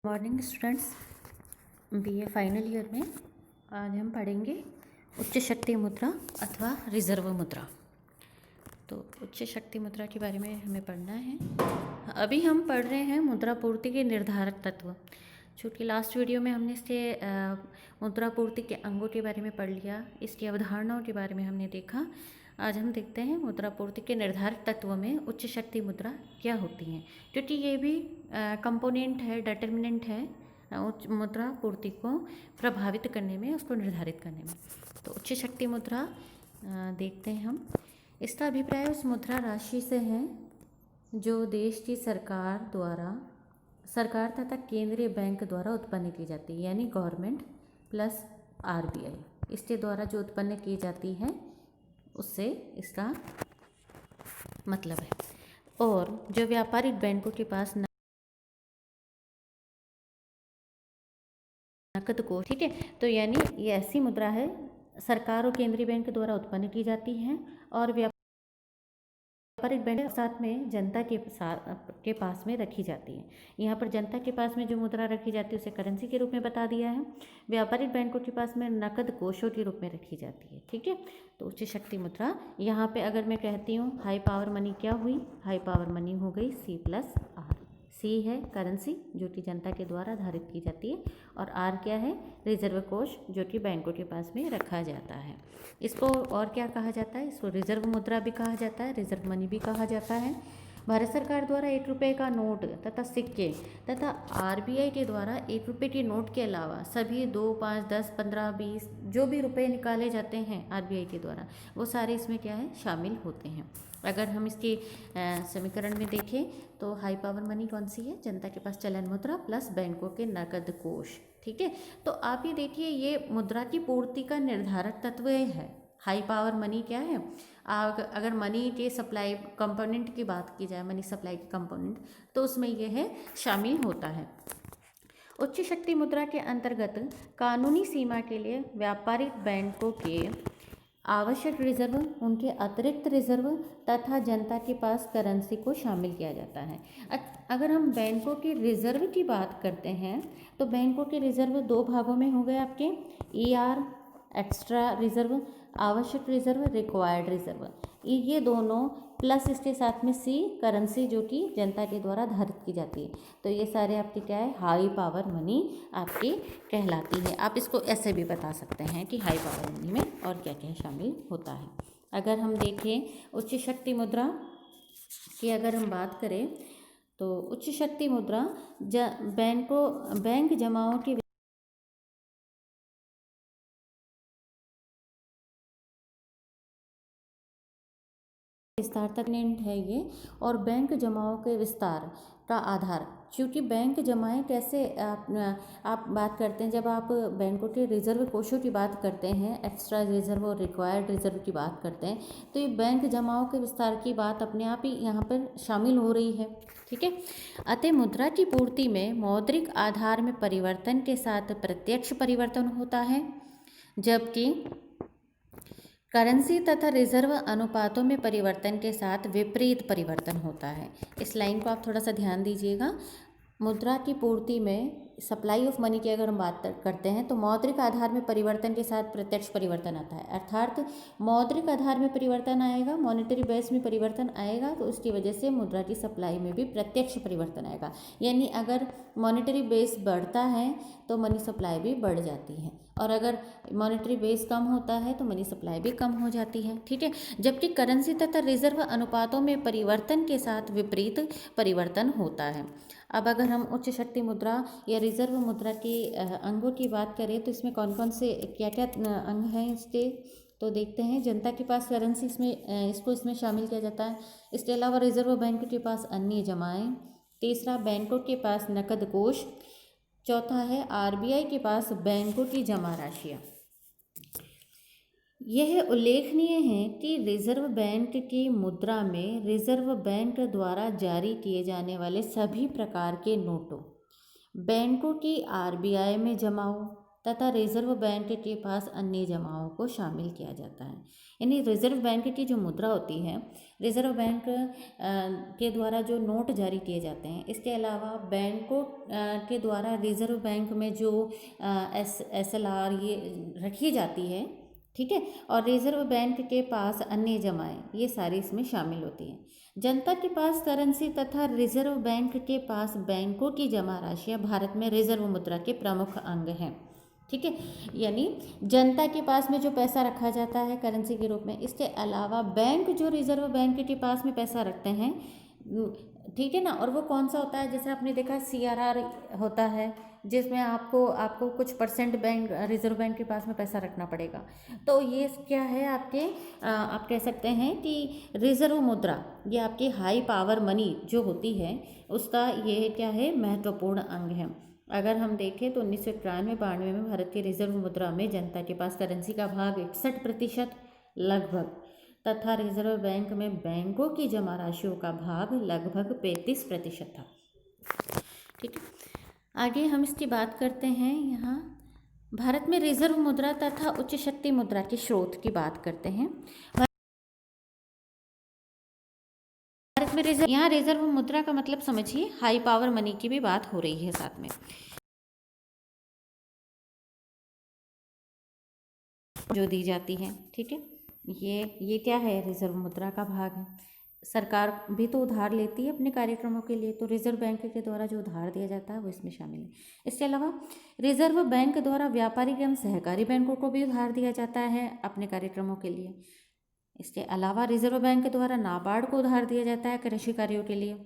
Morning students, BA final year में आज हम पढ़ेंगे उच्च शक्ति मुद्रा अथवा रिजर्व मुद्रा। तो उच्च शक्ति मुद्रा के बारे में हमें पढ़ना है। अभी हम पढ़ रहे हैं मुद्रा पूर्ति के निर्धारक तत्व। चूँकि लास्ट वीडियो में हमने इसके मुद्रा पूर्ति के अंगों के बारे में पढ़ लिया, इसकी अवधारणाओं के बारे में हमने देखा। आज हम देखते हैं मुद्रा पूर्ति के निर्धारक तत्व में उच्च शक्ति मुद्रा क्या होती हैं, क्योंकि ये भी कंपोनेंट है, डिटर्मिनेंट है उच्च मुद्रा पूर्ति को प्रभावित करने में, उसको निर्धारित करने में। तो उच्च शक्ति मुद्रा देखते हैं हम। इसका अभिप्राय उस मुद्रा राशि से है जो देश की सरकार तथा केंद्रीय बैंक द्वारा उत्पन्न की जाती है, यानी गवर्नमेंट प्लस आरबीआई, इसके द्वारा जो उत्पन्न की जाती है उससे इसका मतलब है। और जो व्यापारिक बैंकों के पास नकद को, ठीक है, तो यानी ये ऐसी मुद्रा है सरकार और केंद्रीय बैंक द्वारा उत्पन्न की जाती है और व्यापारिक बैंक साथ में जनता के पास में रखी जाती है। यहाँ पर जनता के पास में जो मुद्रा रखी जाती है उसे करेंसी के रूप में बता दिया है। व्यापारिक बैंकों के पास में नकद कोषों के रूप में रखी जाती है, ठीक है। तो उच्च शक्ति मुद्रा यहाँ पे अगर मैं कहती हूँ हाई पावर मनी क्या हुई, हाई पावर मनी हो गई C+R। C है करेंसी जो कि जनता के द्वारा धारित की जाती है, और R क्या है, रिजर्व कोष जो कि बैंकों के पास में रखा जाता है। इसको और क्या कहा जाता है, इसको रिजर्व मुद्रा भी कहा जाता है, रिजर्व मनी भी कहा जाता है। भारत सरकार द्वारा 1 रुपये का नोट तथा सिक्के तथा आरबीआई के द्वारा 1 रुपये के नोट के अलावा सभी 2, 5, 10, 15, 20 जो भी रुपए निकाले जाते हैं आरबीआई के द्वारा, वो सारे इसमें क्या है, शामिल होते हैं। अगर हम इसके समीकरण में देखें तो हाई पावर मनी कौन सी है, जनता के पास चलन मुद्रा प्लस बैंकों के नकद कोष, ठीक है। तो आप ये देखिए, ये मुद्रा की पूर्ति का निर्धारक तत्व है। हाई पावर मनी क्या है, अगर मनी के सप्लाई कंपोनेंट की बात की जाए, मनी सप्लाई के कंपोनेंट, तो उसमें यह है शामिल होता है। उच्च शक्ति मुद्रा के अंतर्गत कानूनी सीमा के लिए व्यापारिक बैंकों के आवश्यक रिजर्व, उनके अतिरिक्त रिजर्व तथा जनता के पास करेंसी को शामिल किया जाता है। अगर हम बैंकों के रिजर्व की बात करते हैं तो बैंकों के रिजर्व 2 भागों में हो गए आपके, ER एक्स्ट्रा रिजर्व, आवश्यक रिजर्व, रिक्वायर्ड रिजर्व, ये दोनों, प्लस इसके साथ में C करेंसी जो कि जनता के द्वारा धारित की जाती है। तो ये सारे आपके क्या है, हाई पावर मनी आपकी कहलाती है। आप इसको ऐसे भी बता सकते हैं कि हाई पावर मनी में और क्या क्या शामिल होता है। अगर हम देखें उच्च शक्ति मुद्रा की अगर हम बात करें तो उच्च शक्ति मुद्रा बैंक जमाओं के विस्तार तक है ये, और बैंक जमाओं के विस्तार का आधार, क्योंकि बैंक जमाएं कैसे आप बात करते हैं, जब आप बैंकों के रिजर्व कोषों की बात करते हैं, एक्स्ट्रा रिजर्व और रिक्वायर्ड रिजर्व की बात करते हैं, तो ये बैंक जमाओं के विस्तार की बात अपने आप ही यहाँ पर शामिल हो रही है, ठीक है। अतः मुद्रा की पूर्ति में मौद्रिक आधार में परिवर्तन के साथ प्रत्यक्ष परिवर्तन होता है, जबकि करेंसी तथा रिजर्व अनुपातों में परिवर्तन के साथ विपरीत परिवर्तन होता है। इस लाइन को आप थोड़ा सा ध्यान दीजिएगा। मुद्रा की पूर्ति में सप्लाई ऑफ मनी की अगर हम बात करते हैं तो मौद्रिक आधार में परिवर्तन के साथ प्रत्यक्ष परिवर्तन आता है, अर्थात मौद्रिक आधार में परिवर्तन आएगा, मॉनेटरी बेस में परिवर्तन आएगा, तो उसकी वजह से मुद्रा की सप्लाई में भी प्रत्यक्ष परिवर्तन आएगा। यानी अगर मॉनेटरी बेस बढ़ता है तो मनी सप्लाई भी बढ़ जाती है, और अगर मॉनेटरी बेस कम होता है तो मनी सप्लाई भी कम हो जाती है, ठीक है। जबकि करेंसी तथा रिजर्व अनुपातों में परिवर्तन के साथ विपरीत परिवर्तन होता है। अब अगर हम उच्च शक्ति मुद्रा या रिजर्व मुद्रा के अंगों की बात करें तो इसमें कौन कौन से क्या क्या अंग हैं इसके, तो देखते हैं। जनता के पास करेंसी इसमें शामिल किया जाता है। इसके अलावा रिजर्व बैंक के पास अन्य जमाएं, तीसरा बैंकों के पास नकद कोष, चौथा है आरबीआई के पास बैंकों की जमा राशियाँ। यह उल्लेखनीय है कि रिजर्व बैंक की मुद्रा में रिजर्व बैंक द्वारा जारी किए जाने वाले सभी प्रकार के नोटों, बैंकों की आरबीआई में जमाओ तथा रिजर्व बैंक के पास अन्य जमाओं को शामिल किया जाता है। यानी रिजर्व बैंक की जो मुद्रा होती है, रिजर्व बैंक के द्वारा जो नोट जारी किए जाते हैं, इसके अलावा बैंकों के द्वारा रिजर्व बैंक में जो SLR ये रखी जाती है, ठीक है, और रिजर्व बैंक के पास अन्य जमाएं, ये सारी इसमें शामिल होती हैं। जनता के पास करेंसी तथा रिजर्व बैंक के पास बैंकों की जमा राशियाँ भारत में रिजर्व मुद्रा के प्रमुख अंग हैं, ठीक है। यानी जनता के पास में जो पैसा रखा जाता है करेंसी के रूप में, इसके अलावा बैंक जो रिजर्व बैंक के पास में पैसा रखते हैं, ठीक है ना, और वो कौन सा होता है, जैसे आपने देखा CRR होता है, जिसमें आपको कुछ % बैंक रिजर्व बैंक के पास में पैसा रखना पड़ेगा। तो ये क्या है आपके आप कह सकते हैं कि रिजर्व मुद्रा, ये आपकी हाई पावर मनी जो होती है उसका ये क्या है, महत्वपूर्ण अंग है। अगर हम देखें तो 1991-92 में भारत की रिजर्व मुद्रा में जनता के पास करेंसी का भाग 61% लगभग, तथा रिजर्व बैंक में बैंकों की जमा राशियों का भाग लगभग 35% था, ठीक है। आगे हम इसकी बात करते हैं। यहाँ भारत में रिजर्व मुद्रा तथा उच्च शक्ति मुद्रा के स्रोत की बात करते हैं। भारत में रिजर्व मुद्रा का मतलब समझिए हाई पावर मनी की भी बात हो रही है साथ में, जो दी जाती है, ठीक है। ये क्या है, रिजर्व मुद्रा का भाग है। सरकार भी तो उधार लेती है अपने कार्यक्रमों के लिए, तो रिजर्व बैंक के द्वारा जो उधार दिया जाता है वो इसमें शामिल है। इसके अलावा रिजर्व बैंक द्वारा व्यापारिक एवं सहकारी बैंकों को भी उधार दिया जाता है अपने कार्यक्रमों के लिए। इसके अलावा रिजर्व बैंक के द्वारा नाबार्ड को उधार दिया जाता है कृषि कार्यों के लिए।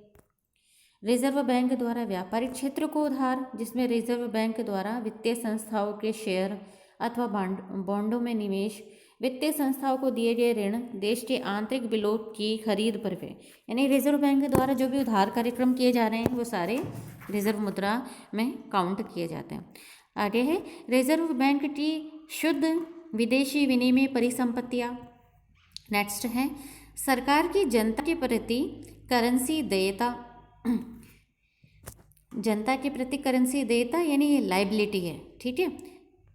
रिजर्व बैंक द्वारा व्यापारिक क्षेत्र को उधार, जिसमें रिजर्व बैंक द्वारा वित्तीय संस्थाओं के शेयर अथवा बॉन्डों में निवेश, वित्तीय संस्थाओं को दिए गए ऋण, देश के आंतरिक बिलों की खरीद पर वे, यानी रिजर्व बैंक के द्वारा जो भी उधार कार्यक्रम किए जा रहे हैं वो सारे रिजर्व मुद्रा में काउंट किए जाते हैं। आगे है रिजर्व बैंक की शुद्ध विदेशी विनिमय परिसंपत्तियाँ। नेक्स्ट है सरकार की जनता के प्रति करेंसी देयता। जनता के प्रति करेंसी देयता यानी ये लाइबिलिटी है, ठीक है।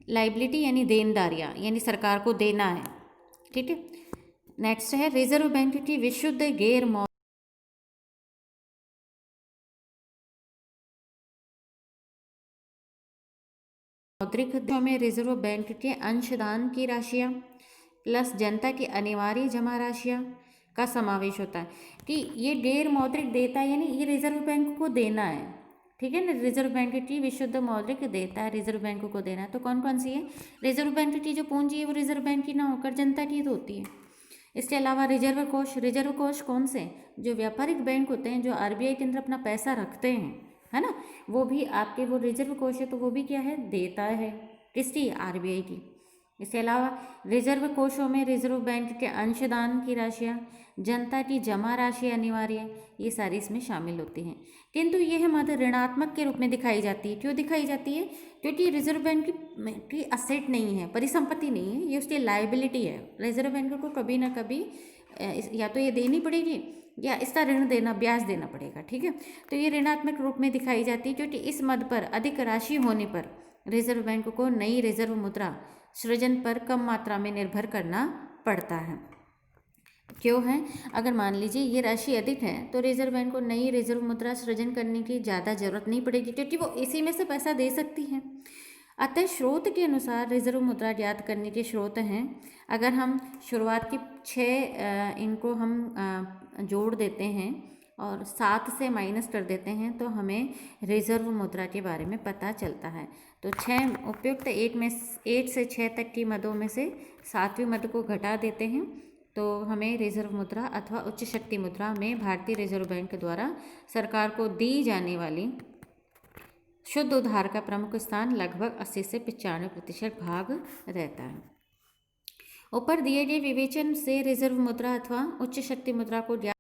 लाइबिलिटी यानी देनदारियाँ, यानी सरकार को देना है, ठीक है। नेक्स्ट है रिजर्व बैंक की विशुद्ध गैर मौद्रिक में रिजर्व बैंक के अंशदान की राशियाँ प्लस जनता की अनिवार्य जमा राशियाँ का समावेश होता है कि ये गैर मौद्रिक देयता यानी ये रिजर्व बैंक को देना है, ठीक है ना। रिजर्व बैंक की विशुद्ध मौद्रिक देयता है, रिजर्व बैंक को देना है। तो कौन कौन सी है, रिजर्व बैंक की जो पूंजी है वो रिजर्व बैंक की ना होकर जनता की तो होती है। इसके अलावा रिजर्व कोष कौन से, जो व्यापारिक बैंक होते हैं जो RBI के अंदर अपना पैसा रखते हैं, है ना, वो भी आपके वो रिजर्व कोष है, तो वो भी क्या है, देता है किसकी, RBI की। इसके अलावा रिजर्व कोषों में रिजर्व बैंक के अंशदान की राशियाँ, जनता की जमा राशि अनिवार्य, ये सारी इसमें शामिल होती हैं। किंतु यह मद ऋणात्मक के रूप में दिखाई जाती है। क्यों दिखाई जाती है, क्योंकि रिजर्व बैंक की असेट नहीं है, परिसंपत्ति नहीं है, ये उसकी लाइबिलिटी है। रिजर्व बैंक को कभी ना कभी या तो ये देनी पड़ेगी या इसका ऋण देना, ब्याज देना पड़ेगा, ठीक है। तो ये ऋणात्मक रूप में दिखाई जाती है, क्योंकि इस मद पर अधिक राशि होने पर रिजर्व बैंक को नई रिजर्व मुद्रा सृजन पर कम मात्रा में निर्भर करना पड़ता है। क्यों है, अगर मान लीजिए ये राशि अधिक है तो रिजर्व बैंक को नई रिजर्व मुद्रा सृजन करने की ज़्यादा जरूरत नहीं पड़ेगी, क्योंकि वो इसी में से पैसा दे सकती है। अतः स्रोत के अनुसार रिजर्व मुद्रा ज्ञात करने के स्रोत हैं। अगर हम शुरुआत की 6 इनको हम जोड़ देते हैं और 7 से माइनस कर देते हैं तो हमें रिजर्व मुद्रा के बारे में पता चलता है। तो 6 उपयुक्त 1 से 6 तक की मदों में से 7वीं मद को घटा देते हैं, तो हमें रिजर्व मुद्रा अथवा उच्च शक्ति मुद्रा में भारतीय रिजर्व बैंक द्वारा सरकार को दी जाने वाली शुद्ध उधार का प्रमुख स्थान लगभग 80 से 95% भाग रहता है। ऊपर दिए गए विवेचन से रिजर्व मुद्रा अथवा उच्च शक्ति मुद्रा को ज्ञात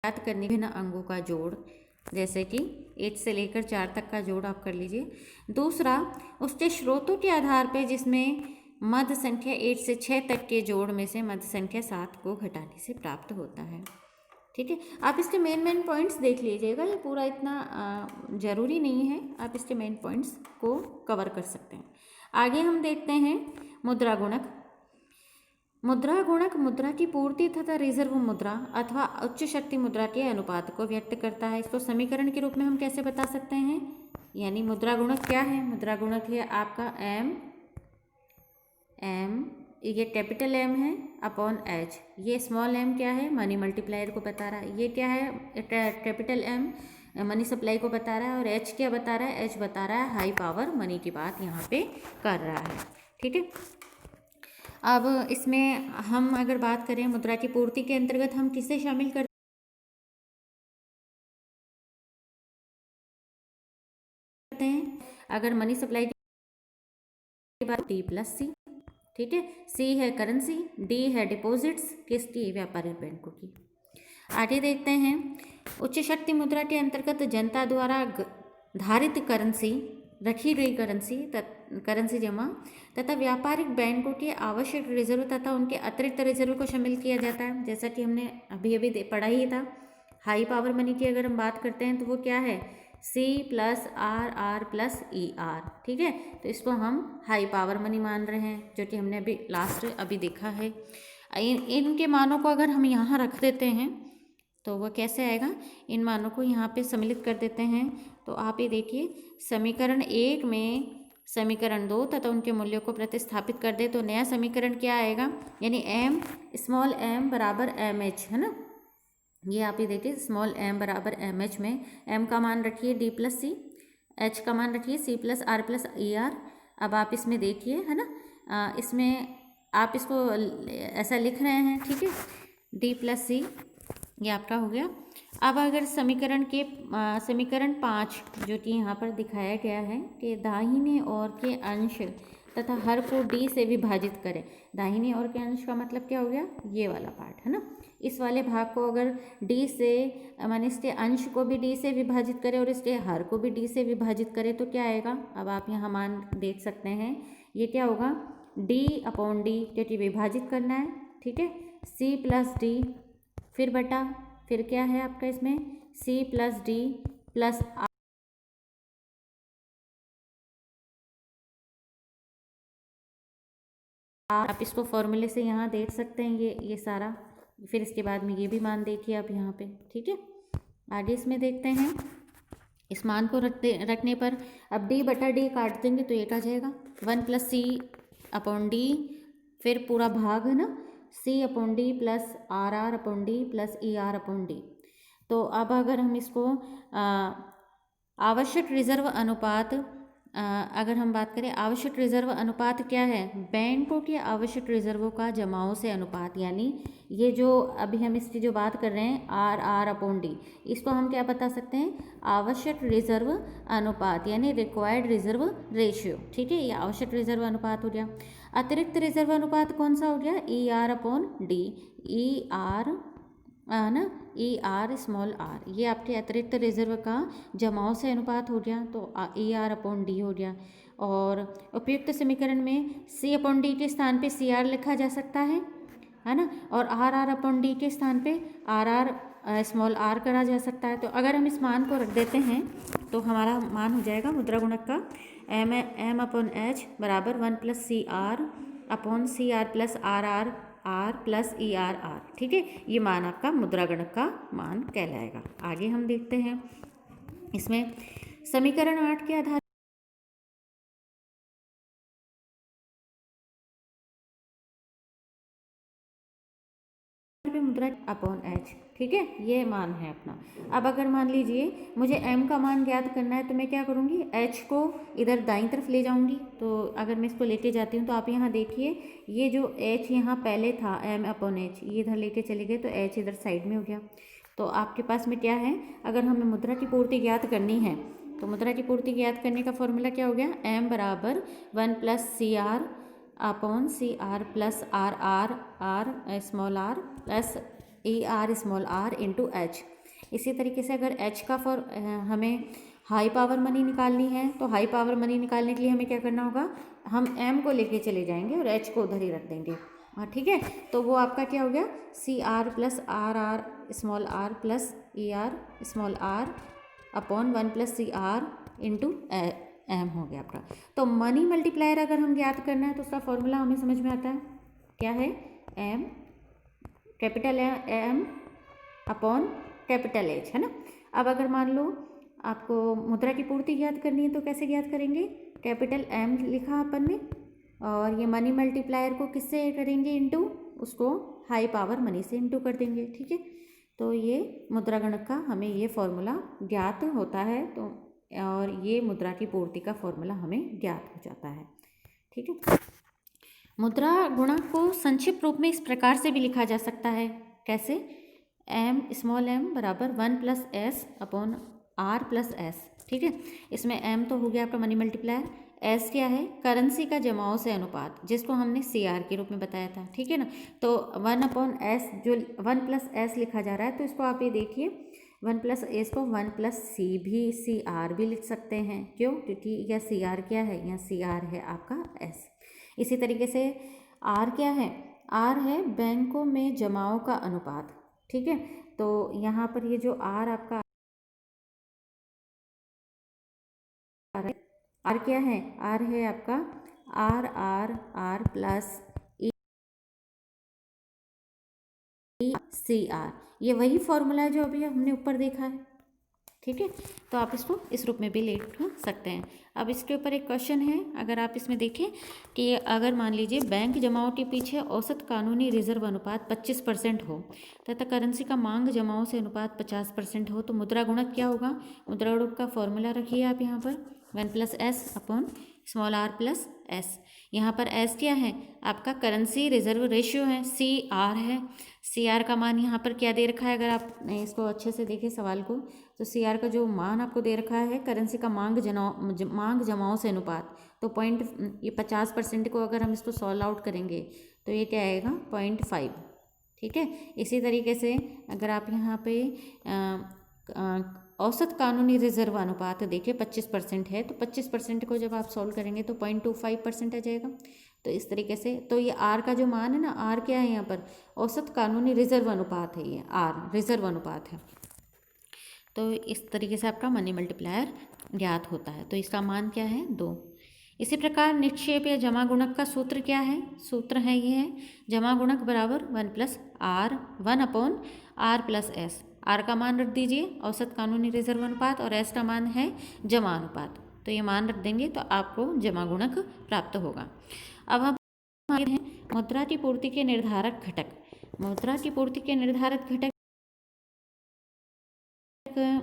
करने विभिन्न अंगों का जोड़, जैसे कि 1 से लेकर 4 तक का जोड़ आप कर लीजिए। दूसरा, उसके स्रोतों के आधार पर जिसमें मध्य संख्या 1 से 6 तक के जोड़ में से मध्य संख्या 7 को घटाने से प्राप्त होता है, ठीक। ठीक है। आप इसके मेन पॉइंट्स देख लीजिएगा, ये पूरा इतना ज़रूरी नहीं है, आप इसके मेन पॉइंट्स को कवर कर सकते हैं। आगे हम देखते हैं मुद्रा गुणक। मुद्रा गुणक मुद्रा की पूर्ति तथा रिजर्व मुद्रा अथवा उच्च शक्ति मुद्रा के अनुपात को व्यक्त करता है। इसको समीकरण के रूप में हम कैसे बता सकते हैं, यानी मुद्रा गुणक क्या है, मुद्रा गुणक है आपका एम ये कैपिटल एम है अपॉन एच, ये स्मॉल एम क्या है, मनी मल्टीप्लायर को बता रहा है, ये क्या है कैपिटल एम मनी सप्लाई को बता रहा है, और एच क्या बता रहा है, एच बता रहा है हाई पावर मनी की बात यहाँ पे कर रहा है। ठीक है। अब इसमें हम अगर बात करें मुद्रा की पूर्ति के अंतर्गत हम किसे शामिल करते हैं, अगर मनी सप्लाई की बात टी प्लस सी, ठीक है, सी है करेंसी, डी है डिपॉजिट्स, किसकी, व्यापारिक बैंकों की। आगे देखते हैं उच्च शक्ति मुद्रा के अंतर्गत जनता द्वारा धारित करेंसी, रखी गई करेंसी जमा तथा व्यापारिक बैंकों के आवश्यक रिजर्व तथा उनके अतिरिक्त रिजर्व को शामिल किया जाता है। जैसा कि हमने अभी पढ़ा ही था, हाई पावर मनी की अगर हम बात करते हैं तो वो क्या है, C plus R plus ER। ठीक है, तो इसको हम हाई पावर मनी मान रहे हैं, जो कि हमने अभी देखा है। इनके मानों को अगर हम यहाँ रख देते हैं तो वह कैसे आएगा, इन मानों को यहाँ पे सम्मिलित कर देते हैं। तो आप ये देखिए समीकरण 1 में समीकरण 2 तथा उनके मूल्यों को प्रतिस्थापित कर दे तो नया समीकरण क्या आएगा, यानी m स्मॉल m बराबर mh, है ना। ये आप ही देखिए स्मॉल m बराबर mh में m का मान रखिए d प्लस सी, h का मान रखिए c plus r plus ER। अब आप इसमें देखिए, है ना, इसमें आप इसको ऐसा लिख रहे हैं, ठीक है, d प्लस सी, ये आपका हो गया। अब अगर समीकरण 5 जो कि यहाँ पर दिखाया गया है कि दाहिने ओर के अंश तथा हर को d से विभाजित करें। दाहिने ओर के अंश का मतलब क्या हो गया, ये वाला पार्ट, है ना। इस वाले भाग को अगर d से माने इसके अंश को भी d से विभाजित करें और इसके हर को भी d से विभाजित करें तो क्या आएगा। अब आप यहाँ मान देख सकते हैं, ये क्या होगा, d अपॉन डी, क्योंकि विभाजित करना है, ठीक है, c प्लस डी, फिर क्या है आपका इसमें c प्लस डी प्लस आप इसको फॉर्मूले से यहाँ देख सकते हैं, ये सारा। फिर इसके बाद में ये भी मान देखिए आप यहाँ पे, ठीक है। आगे इसमें देखते हैं, इस मान को रखने पर अब d बटा d काट देंगे तो एक आ जाएगा 1 प्लस सी अपॉन डी, फिर पूरा भाग, है ना, c upon D plus R upon D plus ER upon D. तो अब अगर हम इसको आवश्यक रिजर्व अनुपात, अगर हम बात करें आवश्यक रिजर्व अनुपात क्या है, बैंकों के आवश्यक रिजर्वों का जमाओं से अनुपात, यानी ये जो अभी हम इसकी जो बात कर रहे हैं आर अपॉन डी, इसको हम क्या बता सकते हैं, आवश्यक रिजर्व अनुपात, यानी रिक्वायर्ड रिजर्व रेशियो। ठीक है, ये आवश्यक रिजर्व अनुपात हो गया। अतिरिक्त रिजर्व अनुपात कौन सा हो गया, ER अपॉन डी, ER, ना, ER स्मॉल r, ये आपके अतिरिक्त रिजर्व का जमाओं से अनुपात हो गया, तो ER अपॉन डी हो गया। और उपयुक्त समीकरण में C अपॉन डी के स्थान पे CR लिखा जा सकता है ना, और RR अपॉन डी के स्थान पे RR स्मॉल r करा जा सकता है। तो अगर हम इस मान को रख देते हैं तो हमारा मान हो जाएगा मुद्रा गुणक का m अपॉन h बराबर 1 plus CR upon CR plus R plus ER। ठीक है, ये मान आपका मुद्रा गणक का मान कहलाएगा। आगे हम देखते हैं, इसमें समीकरण 8 के आधार पे मुद्रा अपॉन h, ठीक है, ये मान है अपना। अब अगर मान लीजिए मुझे m का मान ज्ञात करना है तो मैं क्या करूँगी, h को इधर दाईं तरफ ले जाऊँगी। तो अगर मैं इसको लेके जाती हूँ तो आप यहाँ देखिए, ये जो h यहाँ पहले था m अपॉन h, ये इधर लेके चले गए तो h इधर साइड में हो गया। तो आपके पास में क्या है, अगर हमें मुद्रा की पूर्ति ज्ञात करनी है तो मुद्रा की पूर्ति ज्ञात करने का फॉर्मूला क्या हो गया, m बराबर 1 plus CR upon CR plus R small r plus ER small r into h। इसी तरीके से अगर h का हमें हाई पावर मनी निकालनी है तो हाई पावर मनी निकालने के लिए हमें क्या करना होगा, हम m को लेके चले जाएंगे और h को उधर ही रख देंगे। ठीक है, तो वो आपका क्या हो गया, C R plus R R small R plus E R small R upon 1 plus C R into M हो गया आपका। तो मनी मल्टीप्लायर अगर हम ज्ञात करना है तो उसका फॉर्मूला हमें समझ में आता है, क्या है, M capital M upon capital H, है ना। अब अगर मान लो आपको मुद्रा की पूर्ति ज्ञात करनी है तो कैसे ज्ञात करेंगे, कैपिटल एम लिखा अपन ने और ये मनी मल्टीप्लायर को किससे करेंगे, इनटू, उसको हाई पावर मनी से इनटू कर देंगे, ठीक है। तो ये मुद्रा गणक का हमें ये फॉर्मूला ज्ञात होता है, तो और ये मुद्रा की पूर्ति का फॉर्मूला हमें ज्ञात हो जाता है, ठीक है। मुद्रा गुणक को संक्षिप्त रूप में इस प्रकार से भी लिखा जा सकता है, कैसे, एम स्मॉल एम बराबर 1 plus S upon R plus S, ठीक है। इसमें एम तो हो गया आपका मनी मल्टीप्लायर, एस क्या है, करेंसी का जमाओ से अनुपात, जिसको हमने सी आर के रूप में बताया था, ठीक है ना। तो 1 अपॉन एस, जो 1 प्लस एस लिखा जा रहा है, तो इसको आप ये देखिए 1 प्लस एस को 1 प्लस सी भी, सी आर भी लिख सकते हैं, क्यों, क्योंकि यह सी आर क्या है, यह सी आर है आपका एस। इसी तरीके से आर क्या है, आर है बैंकों में जमाओं का अनुपात, ठीक है। तो यहाँ पर ये जो आर आपका आर क्या है, आर है आपका R R R plus E C R, ये वही फॉर्मूला है जो अभी हमने ऊपर देखा है, ठीक है। तो आप इसको इस रूप में भी लिख सकते हैं। अब इसके ऊपर एक क्वेश्चन है, अगर आप इसमें देखें कि अगर मान लीजिए बैंक जमाओं के पीछे औसत कानूनी रिजर्व अनुपात 25% हो तथा करेंसी का मांग जमाओं से अनुपात 50% हो, तो मुद्रा गुणक क्या होगा। मुद्रा गुणक का फॉर्मूला रखिए आप यहाँ पर 1 plus S upon small R plus S. यहाँ पर एस क्या है, आपका करेंसी रिजर्व रेशियो है, सी आर है, सी आर का मान यहाँ पर क्या दे रखा है, अगर आप इसको अच्छे से देखें सवाल को, तो सी आर का जो मान आपको दे रखा है करेंसी का मांग जमाओं से अनुपात, तो ये 50% को अगर हम इसको सॉल्व आउट करेंगे तो ये क्या आएगा 0.5, ठीक है। इसी तरीके से अगर आप यहाँ पे औसत कानूनी रिजर्व अनुपात देखिए 25% है, तो 25% को जब आप सॉल्व करेंगे तो 0.25% आ जाएगा। तो इस तरीके से, तो ये आर का जो मान है ना, आर क्या है यहाँ पर, औसत कानूनी रिजर्व अनुपात है, ये आर रिजर्व अनुपात है। तो इस तरीके से आपका मनी मल्टीप्लायर ज्ञात होता है, तो इसका मान क्या है 2। इसी प्रकार निक्षेप या जमा गुणक का सूत्र क्या है, सूत्र है ये है जमा गुणक बराबर 1 plus R 1 upon R plus S. R का मान रख दीजिए औसत कानूनी रिजर्व अनुपात और एस का मान है जमा अनुपात, तो ये मान रख देंगे तो आपको जमा गुणक प्राप्त होगा। अब हम आगे हैं मुद्रा की पूर्ति के निर्धारक घटक। मुद्रा की पूर्ति के निर्धारक घटक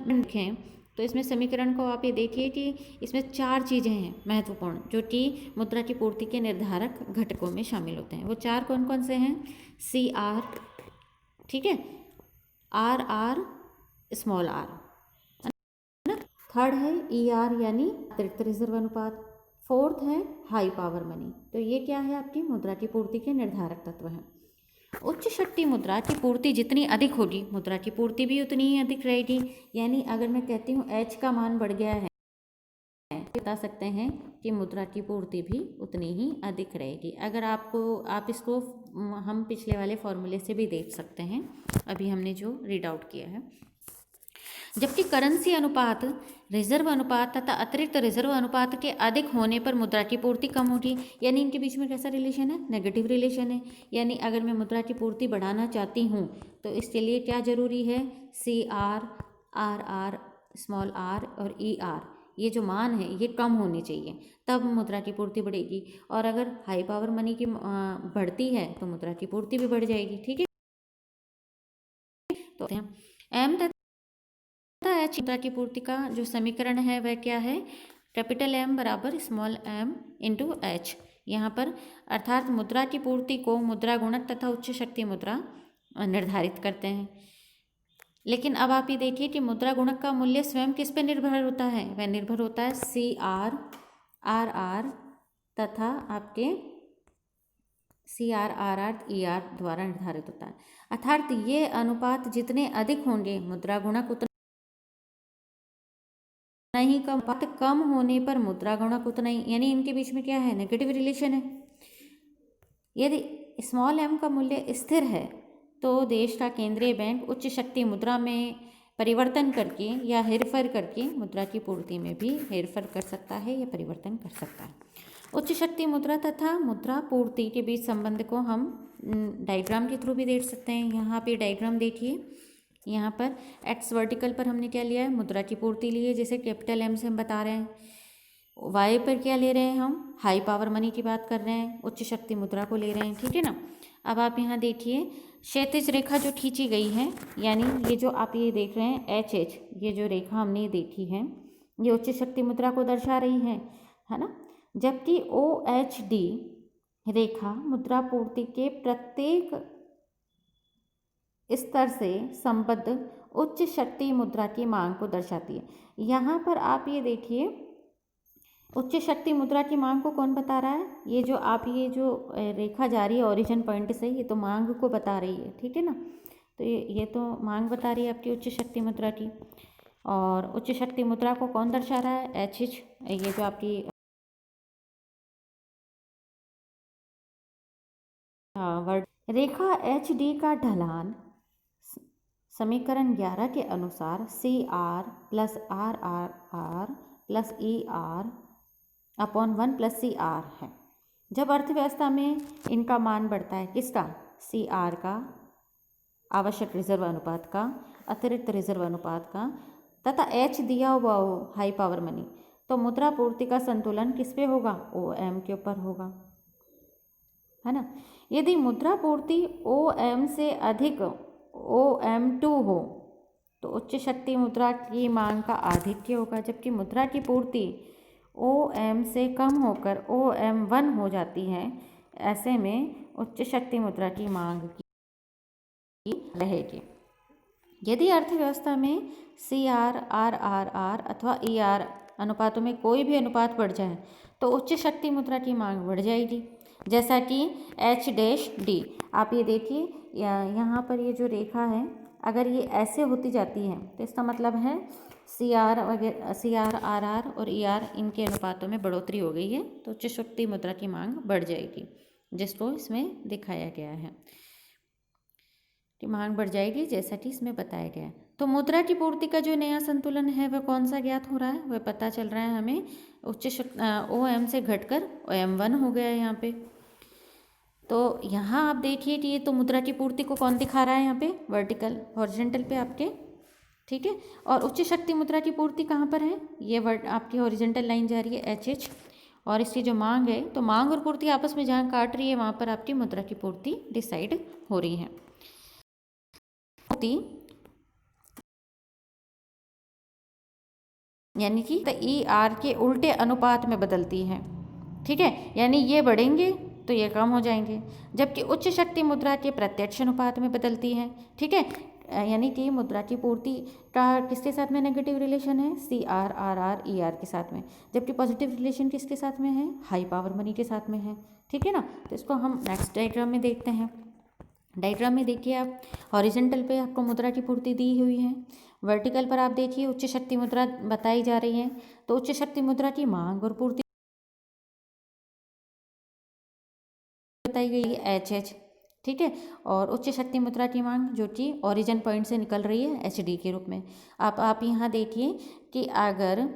लिखें तो इसमें समीकरण को आप ये देखिए कि इसमें 4 चीज़ें हैं महत्वपूर्ण, जो कि मुद्रा की पूर्ति के निर्धारक घटकों में शामिल होते हैं। वो 4 कौन कौन से हैं, सी आर, ठीक है, R R small R, third है ई आर यानी अतिरिक्त रिजर्व अनुपात, फोर्थ है हाई पावर मनी। तो ये क्या है, आपकी मुद्रा की पूर्ति के निर्धारक तत्व हैं। उच्च शक्ति मुद्रा की पूर्ति जितनी अधिक होगी मुद्रा की पूर्ति भी उतनी ही अधिक रहेगी। यानी अगर मैं कहती हूँ एच का मान बढ़ गया है, बता सकते हैं कि मुद्रा की पूर्ति भी उतनी ही अधिक रहेगी। अगर आप इसको हम पिछले वाले फॉर्मूले से भी देख सकते हैं, अभी हमने जो रीड आउट किया है। जबकि करेंसी अनुपात रिजर्व अनुपात तथा अतिरिक्त रिजर्व अनुपात के अधिक होने पर मुद्रा की पूर्ति कम होगी। यानी इनके बीच में कैसा रिलेशन है, नेगेटिव रिलेशन है। यानी अगर मैं मुद्रा की पूर्ति बढ़ाना चाहती हूँ तो इसके लिए क्या जरूरी है, C R, R R small R और ई आर, ये जो मान है ये कम होने चाहिए, तब मुद्रा की पूर्ति बढ़ेगी। और अगर हाई पावर मनी की बढ़ती है तो मुद्रा की पूर्ति भी बढ़ जाएगी, ठीक है। तो एम एच मुद्रा की पूर्ति का जो समीकरण है वह क्या है, कैपिटल एम बराबर स्मॉल एम इंटू एच। यहाँ पर अर्थात मुद्रा की पूर्ति को मुद्रा गुणक तथा उच्च शक्ति मुद्रा निर्धारित करते हैं। लेकिन अब आप ये देखिए कि मुद्रा गुणक का मूल्य स्वयं किस पे निर्भर होता है, वह निर्भर होता है सी आर, आर आर तथा आपके C R, R R, E R द्वारा निर्धारित होता है। अर्थात ये अनुपात जितने अधिक होंगे मुद्रा गुणक उतना ही कम, कम होने पर मुद्रा गुणक उतना ही, यानी इनके बीच में क्या है, नेगेटिव रिलेशन है। यदि स्मॉल एम का मूल्य स्थिर है तो देश का केंद्रीय बैंक उच्च शक्ति मुद्रा में परिवर्तन करके या हेरफेर करके मुद्रा की पूर्ति में भी हेरफेर कर सकता है या परिवर्तन कर सकता है। उच्च शक्ति मुद्रा तथा मुद्रा पूर्ति के बीच संबंध को हम डायग्राम के थ्रू भी देख सकते हैं। यहाँ पे डायग्राम देखिए, यहाँ पर एक्स वर्टिकल पर हमने क्या लिया है, मुद्रा की पूर्ति ली है, जैसे कैपिटल एम से हम बता रहे हैं। वाई पर क्या ले रहे हैं, हम हाई पावर मनी की बात कर रहे हैं, उच्च शक्ति मुद्रा को ले रहे हैं, ठीक है ना। अब आप यहाँ देखिए क्षैतिज रेखा जो खींची गई है, यानी ये जो आप ये देख रहे हैं एच एच, ये जो रेखा हमने देखी है ये उच्च शक्ति मुद्रा को दर्शा रही है ना। जबकि ओ एच डी रेखा मुद्रा पूर्ति के प्रत्येक स्तर से संबद्ध उच्च शक्ति मुद्रा की मांग को दर्शाती है। यहाँ पर आप ये देखिए उच्च शक्ति मुद्रा की मांग को कौन बता रहा है, ये जो रेखा जा रही है ओरिजिन पॉइंट से, ये तो मांग को बता रही है, ठीक है ना। तो ये तो मांग बता रही है आपकी उच्च शक्ति मुद्रा की। और उच्च शक्ति मुद्रा को कौन दर्शा रहा है, एच एच, ये जो आपकी वर्ड रेखा एच डी का ढलान समीकरण 11 के अनुसार C R plus R R R plus E R upon 1 plus C R है। जब अर्थव्यवस्था में इनका मान बढ़ता है, किसका, सी आर का, आवश्यक रिजर्व अनुपात का, अतिरिक्त रिजर्व अनुपात का, तथा एच दिया हुआ हो हाई पावर मनी, तो मुद्रा पूर्ति का संतुलन किस पे होगा, ओ एम के ऊपर होगा, है ना। यदि मुद्रा पूर्ति ओ एम से अधिक ओ एम टू हो तो उच्च शक्ति मुद्रा की मांग का आधिक्य होगा, जबकि मुद्रा की पूर्ति ओ एम से कम होकर ओ एम वन हो जाती है, ऐसे में उच्च शक्ति मुद्रा की मांग की रहेगी। यदि अर्थव्यवस्था में C R R R R अथवा ई आर अनुपातों में कोई भी अनुपात बढ़ जाए तो उच्च शक्ति मुद्रा की मांग बढ़ जाएगी, जैसा कि एच डैश डी। आप ये देखिए यहाँ पर ये जो रेखा है अगर ये ऐसे होती जाती है तो इसका मतलब है सी आर वगैरह, सी आर आर आर और ई आर इनके अनुपातों में बढ़ोतरी हो गई है तो उच्च शक्ति मुद्रा की मांग बढ़ जाएगी, जिसको इसमें दिखाया गया है कि मांग बढ़ जाएगी जैसा कि इसमें बताया गया है। तो मुद्रा की पूर्ति का जो नया संतुलन है वह कौन सा ज्ञात हो रहा है, वह पता चल रहा है हमें उच्च ओ एम से घटकर ओ एम वन हो गया है यहाँ पे। तो यहाँ आप देखिए कि ये तो मुद्रा की पूर्ति को कौन दिखा रहा है यहाँ पे, वर्टिकल हॉरिजॉन्टल पे आपके, ठीक है। और उच्च शक्ति मुद्रा की पूर्ति कहाँ पर है, ये वर्ड आपकी हॉरिजॉन्टल लाइन जा रही है एच एच, और इसकी जो मांग है तो मांग और पूर्ति आपस में जहाँ काट रही है वहाँ पर आपकी मुद्रा की पूर्ति डिसाइड हो रही है। यानी कि ई आर के उल्टे अनुपात में बदलती है, ठीक है, यानी ये बढ़ेंगे तो ये कम हो जाएंगे, जबकि उच्च शक्ति मुद्रा के प्रत्यक्ष अनुपात में बदलती है, ठीक है। यानी कि मुद्रा की पूर्ति का किसके साथ में नेगेटिव रिलेशन है, C R R R E R के साथ में, जबकि पॉजिटिव रिलेशन किसके साथ में है, हाई पावर मनी के साथ में है, ठीक है ना। तो इसको हम नेक्स्ट डायग्राम में देखते हैं। डायग्राम में देखिए आप हॉरिजॉन्टल पे आपको मुद्रा की पूर्ति दी हुई है, वर्टिकल पर आप देखिए उच्च शक्ति मुद्रा बताई जा रही है, तो उच्च शक्ति मुद्रा की मांग और पूर्ति बताई गई है एच एच, ठीक है, और उच्च शक्ति मुद्रा की मांग जो कि ओरिजिन पॉइंट से निकल रही है एच डी के रूप में। आप यहाँ देखिए कि अगर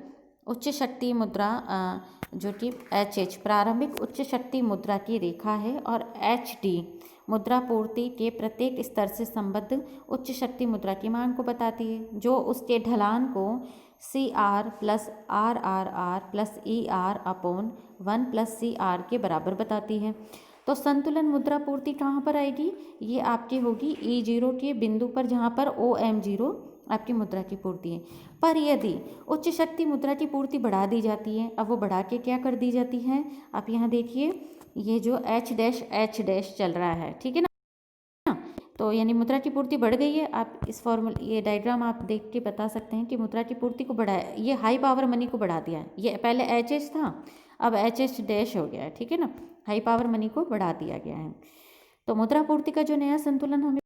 उच्च शक्ति मुद्रा जो कि एच एच प्रारंभिक उच्च शक्ति मुद्रा की रेखा है और एच डी मुद्रा पूर्ति के प्रत्येक स्तर से संबद्ध उच्च शक्ति मुद्रा की मांग को बताती है, जो उसके ढलान को C R plus R R R plus E R upon 1 plus C R के बराबर बताती है। तो संतुलन मुद्रा पूर्ति कहाँ पर आएगी, ये आपकी होगी ई जीरो के बिंदु पर, जहाँ पर ओ एम जीरो आपकी मुद्रा की पूर्ति है। पर यदि उच्च शक्ति मुद्रा की पूर्ति बढ़ा दी जाती है, अब वो बढ़ा के क्या कर दी जाती है, आप यहाँ देखिए ये जो एच डैश चल रहा है, ठीक है ना। तो यानी मुद्रा की पूर्ति बढ़ गई है। आप इस फॉर्मूला ये डायग्राम आप देख के बता सकते हैं कि मुद्रा की पूर्ति को बढ़ाया, ये हाई पावर मनी को बढ़ा दिया है, ये पहले एच एच था अब एच एच डैश हो गया है, ठीक है ना, हाई पावर मनी को बढ़ा दिया गया है। तो मुद्रा पूर्ति का जो नया संतुलन हमें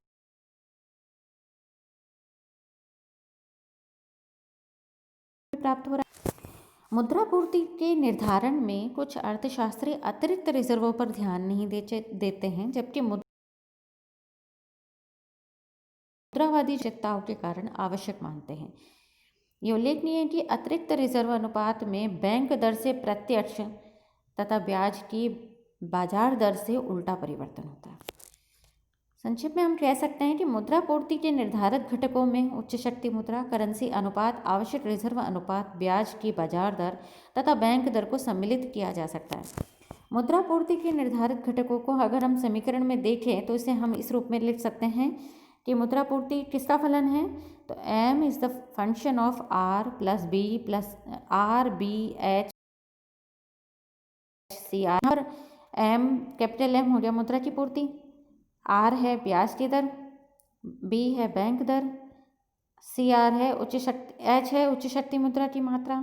प्राप्त हो रहा है, मुद्रापूर्ति के निर्धारण में कुछ अर्थशास्त्री अतिरिक्त रिजर्वों पर ध्यान नहीं देते हैं, जबकि मुद्रावादी आवश्यकताओं के कारण आवश्यक मानते हैं। ये उल्लेखनीय है कि अतिरिक्त रिजर्व अनुपात में बैंक दर से प्रत्यक्ष तथा ब्याज की बाजार दर से उल्टा परिवर्तन होता है। संक्षेप में हम कह सकते हैं कि मुद्रापूर्ति के निर्धारित घटकों में उच्च शक्ति मुद्रा, करेंसी अनुपात, आवश्यक रिजर्व अनुपात, ब्याज की बाजार दर तथा बैंक दर को सम्मिलित किया जा सकता है। मुद्रापूर्ति के निर्धारित घटकों को अगर हम समीकरण में देखें तो इसे हम इस रूप में लिख सकते हैं कि मुद्रापूर्ति किसका फलन है, तो m is the function of r plus b plus r b h c r, और m कैपिटल M हो गया मुद्रा की पूर्ति, r है ब्याज की दर, b है बैंक दर, cr है उच्च शक्ति, h है उच्च शक्ति मुद्रा की मात्रा,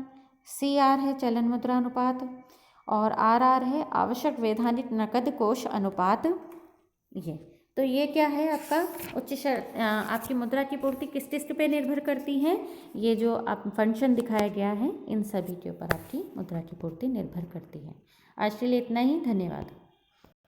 cr है चलन मुद्रा अनुपात और rr है आवश्यक वैधानिक नकद कोष अनुपात। तो ये क्या है आपका आपकी मुद्रा की पूर्ति किस किस पे निर्भर करती है, ये जो आप फंक्शन दिखाया गया है इन सभी के ऊपर आपकी मुद्रा की पूर्ति निर्भर करती है। आज के लिए इतना ही, धन्यवाद।